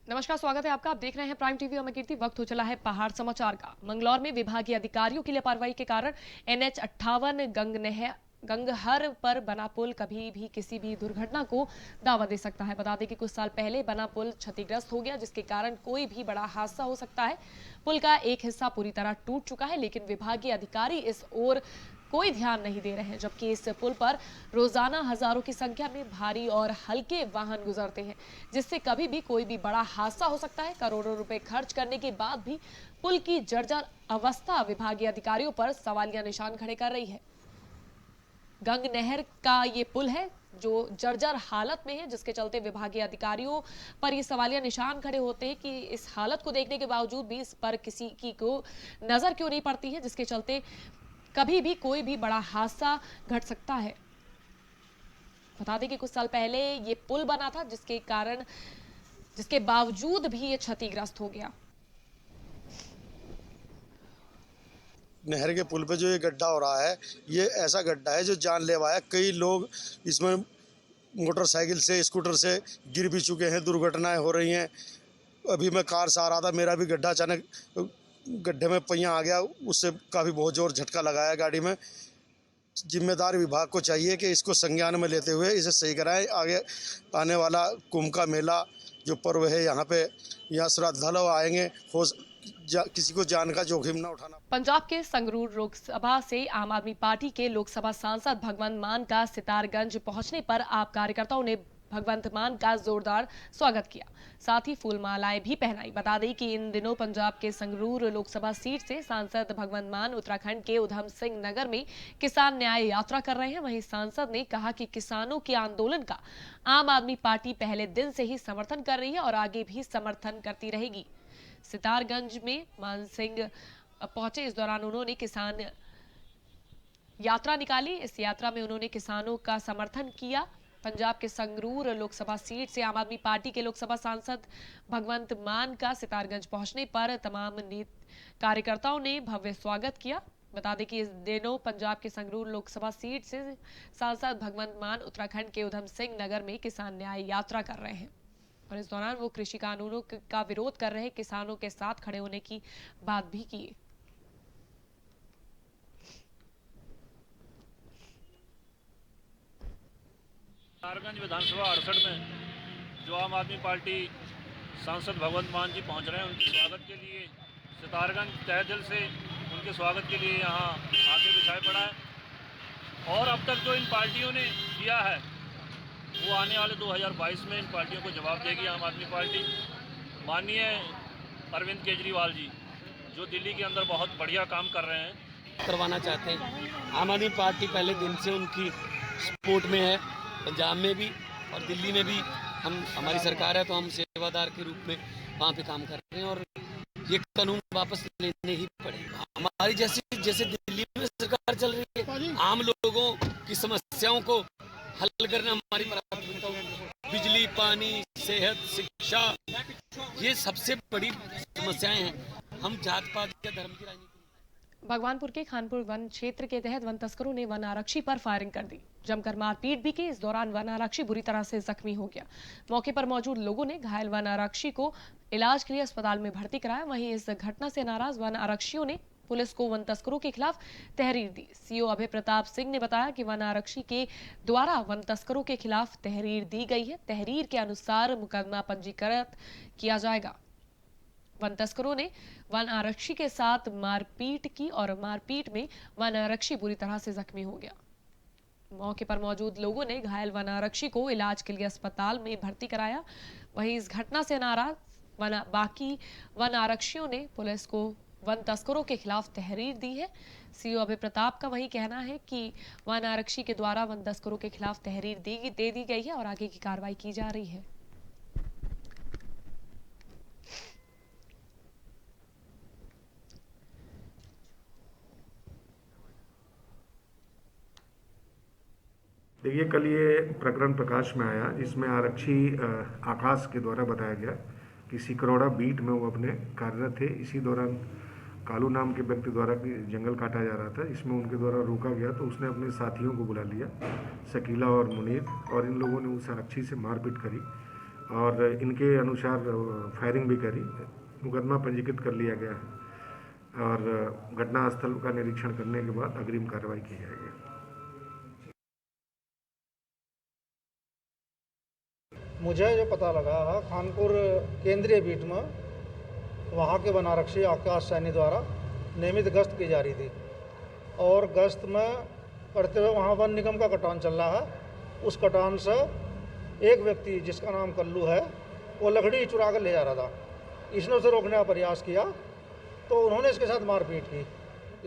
नमस्कार, स्वागत है आपका। आप देख रहे हैं प्राइम टीवी और मैं कीर्ति। वक्त हो चला है पहाड़ समाचार का। मंगलौर में विभागीय अधिकारियों की लापरवाही के कारण NH 58 गंगहर पर बना पुल कभी भी किसी भी दुर्घटना को दावा दे सकता है। बता दें कि कुछ साल पहले बना पुल क्षतिग्रस्त हो गया, जिसके कारण कोई भी बड़ा हादसा हो सकता है। पुल का एक हिस्सा पूरी तरह टूट चुका है, लेकिन विभागीय अधिकारी इस ओर कोई ध्यान नहीं दे रहे हैं, जबकि इस पुल पर रोजाना हजारों की संख्या में भारी और हल्के वाहन गुजरते हैं, जिससे कभी भी कोई भी बड़ा हादसा हो सकता है। करोड़ों रुपए खर्च करने के बाद भी पुल की जर्जर अवस्था विभागीय अधिकारियों पर सवालिया निशान खड़े कर रही है। गंग नहर का ये पुल है जो जर्जर हालत में है, जिसके चलते विभागीय अधिकारियों पर ये सवालिया निशान खड़े होते हैं कि इस हालत को देखने के बावजूद भी इस पर किसी की को नजर क्यों नहीं पड़ती है, जिसके चलते कभी भी कोई भी बड़ा हादसा घट सकता है। बता दें कि कुछ साल पहले ये पुल बना था, जिसके बावजूद भी ये क्षतिग्रस्त हो गया। नहर के पुल पे जो ये गड्ढा हो रहा है, ये ऐसा गड्ढा है जो जानलेवा है। कई लोग इसमें मोटरसाइकिल से, स्कूटर से गिर भी चुके हैं, दुर्घटनाएं हो रही हैं। अभी मैं कार से आ रहा था, मेरा भी गड्ढा अचानक गड्ढे में पहिया आ गया, उससे काफ़ी बहुत जोर झटका लगाया गाड़ी में। जिम्मेदार विभाग को चाहिए कि इसको संज्ञान में लेते हुए इसे सही कराएं। आगे आने वाला कुंभ का मेला जो पर्व है, यहाँ श्रद्धालु आएंगे, किसी को जान का जोखिम ना उठाना। पंजाब के संगरूर लोकसभा से आम आदमी पार्टी के लोकसभा सांसद भगवंत मान का सितारगंज पहुंचने पर आप कार्यकर्ताओं ने भगवंत मान का जोरदार स्वागत किया, साथ ही फूल मालाएं भी पहनाई। बता दें कि इन दिनों पंजाब के संगरूर लोकसभा सीट से सांसद भगवंत मान उत्तराखंड के उधम सिंह नगर में किसान न्याय यात्रा कर रहे हैं। वहीं सांसद ने कहा कि किसानों के आंदोलन का आम आदमी पार्टी पहले दिन से ही समर्थन कर रही है और आगे भी समर्थन करती रहेगी। सितारगंज में मान सिंह पहुंचे, इस दौरान उन्होंने किसान यात्रा निकाली। इस यात्रा में उन्होंने किसानों का समर्थन किया। पंजाब के संगरूर लोकसभा सीट से आम आदमी पार्टी के लोकसभा सांसद भगवंत मान का सितारगंज पहुंचने पर तमाम कार्यकर्ताओं ने भव्य स्वागत किया। बता दें कि इस दिनों पंजाब के संगरूर लोकसभा सीट से सांसद भगवंत मान उत्तराखंड के उधम सिंह नगर में किसान न्याय यात्रा कर रहे हैं और इस दौरान वो कृषि कानूनों का विरोध कर रहे किसानों के साथ खड़े होने की बात भी की। सितारगंज विधानसभा 68 में जो आम आदमी पार्टी सांसद भगवंत मान जी पहुंच रहे हैं, उनके स्वागत के लिए सितारगंज तहे दिल से उनके स्वागत के लिए यहाँ आके बिछाए पड़ा है। और अब तक जो इन पार्टियों ने किया है वो आने वाले 2022 में इन पार्टियों को जवाब देगी आम आदमी पार्टी। माननीय अरविंद केजरीवाल जी जो दिल्ली के अंदर बहुत बढ़िया काम कर रहे हैं, करवाना चाहते हैं। आम आदमी पार्टी पहले दिन से उनकी सपोर्ट में है, पंजाब में भी और दिल्ली में भी। हमारी सरकार है तो हम सेवादार के रूप में वहाँ पे काम कर रहे हैं और ये कानून वापस लेने ही पड़ेगा। हमारी जैसे दिल्ली में सरकार चल रही है, आम लोगों की समस्याओं को हल करना हमारी प्राथमिकता होगी। बिजली, पानी, सेहत, शिक्षा, ये सबसे बड़ी समस्याएं हैं। हम जात पात या धर्म की राजनीति। भगवानपुर के खानपुर वन क्षेत्र के तहत वन तस्करों ने वन आरक्षी पर फायरिंग कर दी, जमकर मारपीट भी की। इस दौरान वन आरक्षी बुरी तरह से जख्मी हो गया। मौके पर मौजूद लोगों ने घायल वन आरक्षी को इलाज के लिए अस्पताल में भर्ती कराया। वहीं इस घटना से नाराज वन आरक्षियों ने पुलिस को वन तस्करों के खिलाफ तहरीर दी। सीओ अभय प्रताप सिंह ने बताया कि वन आरक्षी के द्वारा वन तस्करों के खिलाफ तहरीर दी गई है। तहरीर के अनुसार मुकदमा पंजीकृत किया जाएगा। वन तस्करों ने वन आरक्षी के साथ मारपीट की और मारपीट में वन आरक्षी बुरी तरह से जख्मी हो गया। मौके पर मौजूद लोगों ने घायल वन आरक्षी को इलाज के लिए अस्पताल में भर्ती कराया। वहीं इस घटना से नाराज बाकी वन आरक्षियों ने पुलिस को वन तस्करों के खिलाफ तहरीर दी है। सीओ अभय प्रताप का वही कहना है कि वन आरक्षी के द्वारा वन तस्करों के खिलाफ तहरीर दे दी गई है और आगे की कार्रवाई की जा रही है। देखिए, कल ये प्रकरण प्रकाश में आया जिसमें आरक्षी आकाश के द्वारा बताया गया कि सिकरौड़ा बीट में वो अपने कार्यरत थे। इसी दौरान कालू नाम के व्यक्ति द्वारा जंगल काटा जा रहा था, इसमें उनके द्वारा रोका गया तो उसने अपने साथियों को बुला लिया, शकीला और मुनीर, और इन लोगों ने उस आरक्षी से मारपीट करी और इनके अनुसार फायरिंग भी करी। मुकदमा पंजीकृत कर लिया गया है और घटनास्थल का निरीक्षण करने के बाद अग्रिम कार्रवाई की जाएगी। मुझे जो पता लगा है, खानपुर केंद्रीय बीट में वहाँ के वन आरक्षी आकाश सैनी द्वारा नियमित गश्त की जा रही थी और गश्त में करते हुए वहाँ वन निगम का कटान चल रहा है। उस कटान से एक व्यक्ति जिसका नाम कल्लू है वो लकड़ी चुरा कर ले जा रहा था। इसने उसे रोकने का प्रयास किया तो उन्होंने इसके साथ मारपीट की।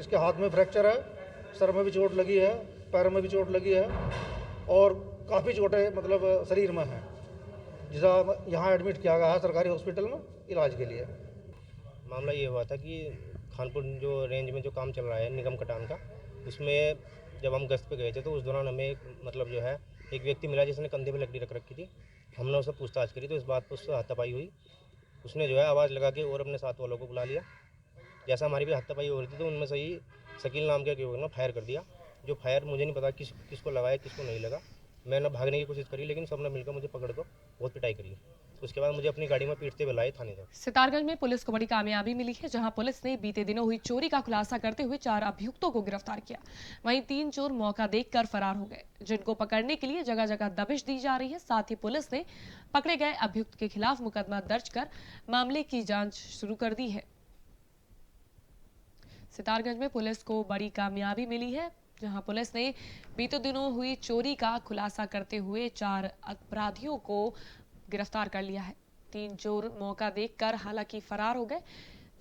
इसके हाथ में फ्रैक्चर है, सर में भी चोट लगी है, पैर में भी चोट लगी है और काफ़ी चोटें मतलब शरीर में हैं, जिसे यहाँ एडमिट किया गया है सरकारी हॉस्पिटल में इलाज के लिए। मामला ये हुआ था कि खानपुर जो रेंज में जो काम चल रहा है निगम कटान का, उसमें जब हम गश्त पे गए थे तो उस दौरान हमें एक व्यक्ति मिला जिसने कंधे पे लकड़ी रख रखी थी। हमने उससे पूछताछ करी तो इस बात पर उससे हाथापाई हुई। उसने आवाज़ लगा के और अपने साथ वालों को बुला लिया। जैसा हमारी भी हाथापाई हो रही थी तो उनमें से ही शकील नाम के युवक ने फायर कर दिया। जो फायर मुझे नहीं पता किसको लगाया किसको नहीं लगा। मैंने भागने की कोशिश करी लेकिन सबने मिलकर मुझे पकड़ कर बहुत पिटाई करी। उसके बाद मुझे अपनी गाड़ी में पीटते हुए लाए थाने तक। सितारगंज में पुलिस को बड़ी कामयाबी मिली है, जहां पुलिस ने बीते दिनों हुई चोरी का खुलासा करते हुए 4 अभियुक्तों को गिरफ्तार किया। वहीं 3 चोर मौका देखकर फरार हो गए, जिनको पकड़ने के लिए जगह जगह दबिश दी जा रही है। साथ ही पुलिस ने पकड़े गए अभियुक्त के खिलाफ मुकदमा दर्ज कर मामले की जांच शुरू कर दी है। सितारगंज में पुलिस को बड़ी कामयाबी मिली है, जहां पुलिस ने बीते दिनों हुई चोरी का खुलासा करते हुए 4 अपराधियों को गिरफ्तार कर लिया है। 3 चोर मौका देखकर हालांकि फरार हो गए,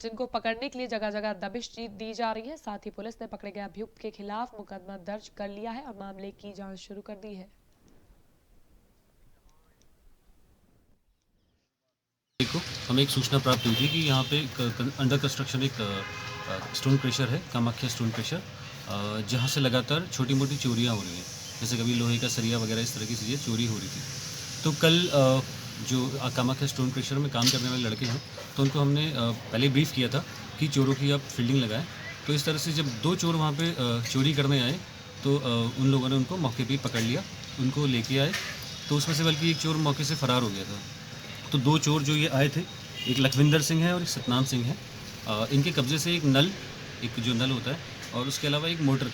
जिनको पकड़ने के लिए जगह जगह दबिश दी जा रही है। साथ ही पुलिस ने पकड़े गए अभियुक्त के खिलाफ मुकदमा दर्ज कर लिया है और मामले की जांच शुरू कर दी है। हमें एक सूचना प्राप्त हुई थी कि यहाँ पे अंडर कंस्ट्रक्शन एक स्टोन क्रशर है, कामाख्या स्टोन क्रशर, जहाँ से लगातार छोटी मोटी चोरियाँ हो रही हैं। जैसे कभी लोहे का सरिया वगैरह इस तरह की चीज़ें चोरी हो रही थी। तो कल जो कामाख्या स्टोन क्रशर में काम करने वाले लड़के हैं, तो उनको हमने पहले ब्रीफ किया था कि चोरों की आप फील्डिंग लगाएं। तो इस तरह से जब 2 चोर वहाँ पे चोरी करने आए तो उन लोगों ने उनको मौके पे पकड़ लिया, उनको लेके आए। तो उसमें से बल्कि एक चोर मौके से फ़रार हो गया था। तो 2 चोर जो ये आए थे, एक लखविंदर सिंह है और एक सतनाम सिंह है। इनके कब्जे से एक जो नल होता है और उसके अलावा एक मोटर,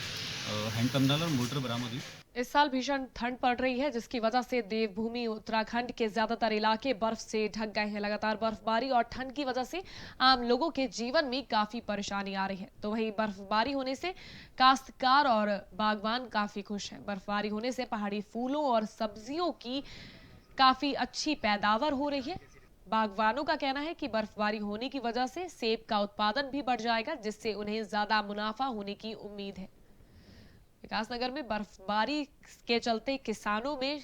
हैंडपम्प नल और मोटर बरामद हुई। इस साल भीषण ठंड पड़ रही है, जिसकी वजह से देवभूमि उत्तराखंड के ज्यादातर इलाके बर्फ से ढक गए हैं। लगातार बर्फबारी और ठंड की वजह से आम लोगों के जीवन में काफी परेशानी आ रही है। तो वहीं बर्फबारी होने से काश्तकार और बागवान काफी खुश हैं। बर्फबारी होने से पहाड़ी फूलों और सब्जियों की काफी अच्छी पैदावार हो रही है। बागवानों का कहना है कि बर्फबारी होने की वजह से सेब का उत्पादन भी बढ़ जाएगा, जिससे उन्हें ज्यादा मुनाफा होने की उम्मीद है। विकासनगर में बर्फबारी के चलते किसानों में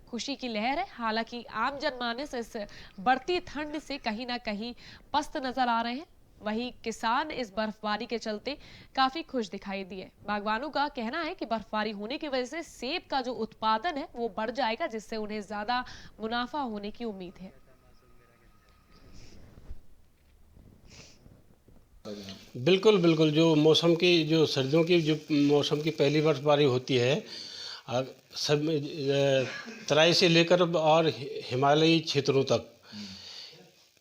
खुशी की लहर है। हालांकि आम जनमानस इस बढ़ती ठंड से कहीं ना कहीं पस्त नजर आ रहे हैं। वहीं किसान इस बर्फबारी के चलते काफी खुश दिखाई दिए। बागवानों का कहना है कि बर्फबारी होने की वजह से सेब का जो उत्पादन है वो बढ़ जाएगा, जिससे उन्हें ज्यादा मुनाफा होने की उम्मीद है। बिल्कुल बिल्कुल, जो सर्दियों की जो मौसम की पहली बर्फबारी होती है, सब तराई से लेकर और हिमालयी क्षेत्रों तक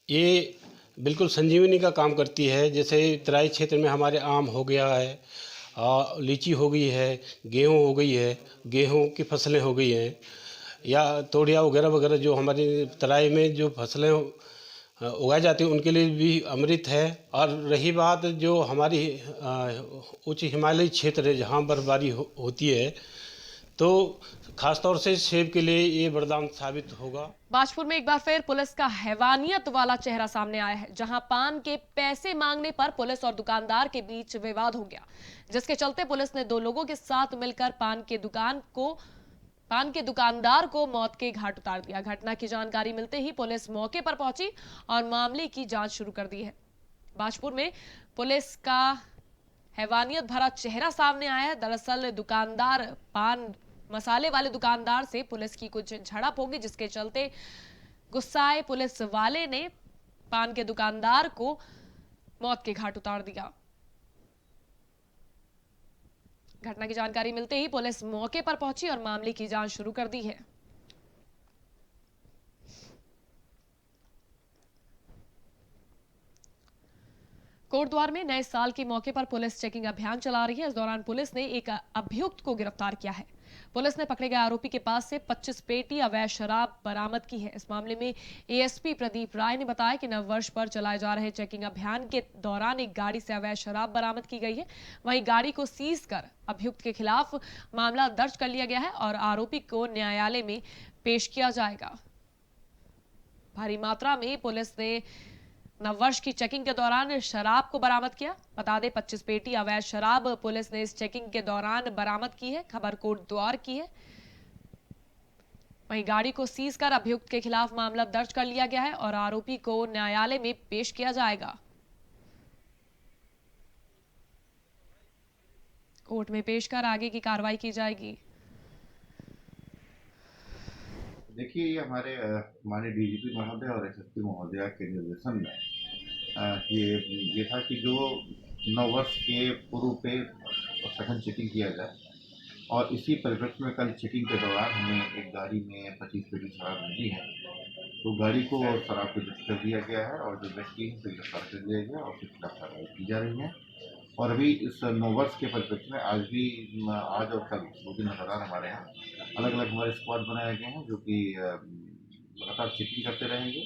ये बिल्कुल संजीवनी का काम करती है। जैसे तराई क्षेत्र में हमारे आम हो गया है, लीची हो गई है, गेहूं हो गई है, गेहूं की फसलें हो गई हैं, या तोड़िया वगैरह वगैरह जो हमारी तराई में जो फसलें उगाई जाती हैं उनके लिए भी अमृत है। और रही बात जो हमारी उच्च हिमालयी क्षेत्र है जहाँ बर्फबारी होती है, तो खासतौर से सेब के लिए ये वरदान साबित होगा। बाजपुर में एक बार फिर पुलिस का हैवानियत वाला चेहरा सामने आया है, जहां पान के पैसे मांगने पर पुलिस और दुकानदार के बीच विवाद हो गया, जिसके चलते पुलिस ने 2 लोगों के साथ मिलकर पान के दुकानदार को मौत के घाट उतार दिया। घटना की जानकारी मिलते ही पुलिस मौके पर पहुंची और मामले की जांच शुरू कर दी है। बाजपुर में पुलिस का हैवानियत भरा चेहरा सामने आया है। दरअसल पान मसाले वाले दुकानदार से पुलिस की कुछ झड़प होगी, जिसके चलते गुस्साए पुलिस वाले ने पान के दुकानदार को मौत के घाट उतार दिया। घटना की जानकारी मिलते ही पुलिस मौके पर पहुंची और मामले की जांच शुरू कर दी है। कोटद्वार में नए साल के मौके पर पुलिस चेकिंग अभियान चला रही है। इस दौरान पुलिस ने एक अभियुक्त को गिरफ्तार किया है। पुलिस ने पकड़े गए आरोपी के पास से 25 पेटी अवैध शराब बरामद की है। इस मामले में एएसपी प्रदीप राय ने बताया कि नववर्ष पर चलाए जा रहे चेकिंग अभियान के दौरान एक गाड़ी से अवैध शराब बरामद की गई है। वहीं गाड़ी को सीज कर अभियुक्त के खिलाफ मामला दर्ज कर लिया गया है और आरोपी को न्यायालय में पेश किया जाएगा। भारी मात्रा में पुलिस ने नववर्ष की चेकिंग के दौरान शराब को बरामद किया। बता दें 25 पेटी अवैध शराब पुलिस ने इस चेकिंग के दौरान बरामद की है। खबर कोटद्वार की है। वहीं गाड़ी को सीज कर अभियुक्त के खिलाफ मामला दर्ज कर लिया गया है और आरोपी को न्यायालय में पेश किया जाएगा। कोर्ट में पेश कर आगे की कार्रवाई की जाएगी। देखिए, ये हमारे माननीय डीजीपी महोदय और एसएसपी महोदय के निर्देशन में ये था कि जो नववर्ष के पूर्व पे सघन चेकिंग किया जाए और इसी परिप्रेक्ष्य में कल चेकिंग के दौरान हमें एक गाड़ी में 25 पेटी शराब मिली है। तो गाड़ी को शराब को जब्त कर दिया गया है और जो व्यक्ति है उसे गिरफ्तार कर लिया गया और उसके खिलाफ कार्रवाई की जा रही है। और अभी इस नववर्ष के परिप्रेक्ष्य में आज और कल 2 दिन लगातार हमारे यहाँ अलग अलग हमारे स्क्वाड बनाए गए हैं जो कि लगातार चेकिंग करते रहेंगे,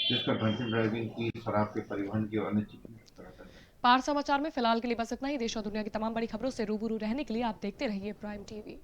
जिसका ड्रंकन ड्राइविंग की, शराब के परिवहन की और अन्य चेकिंग। पार समाचार में फिलहाल के लिए बस इतना ही। देश और दुनिया की तमाम बड़ी खबरों से रूबरू रहने के लिए आप देखते रहिए प्राइम टीवी।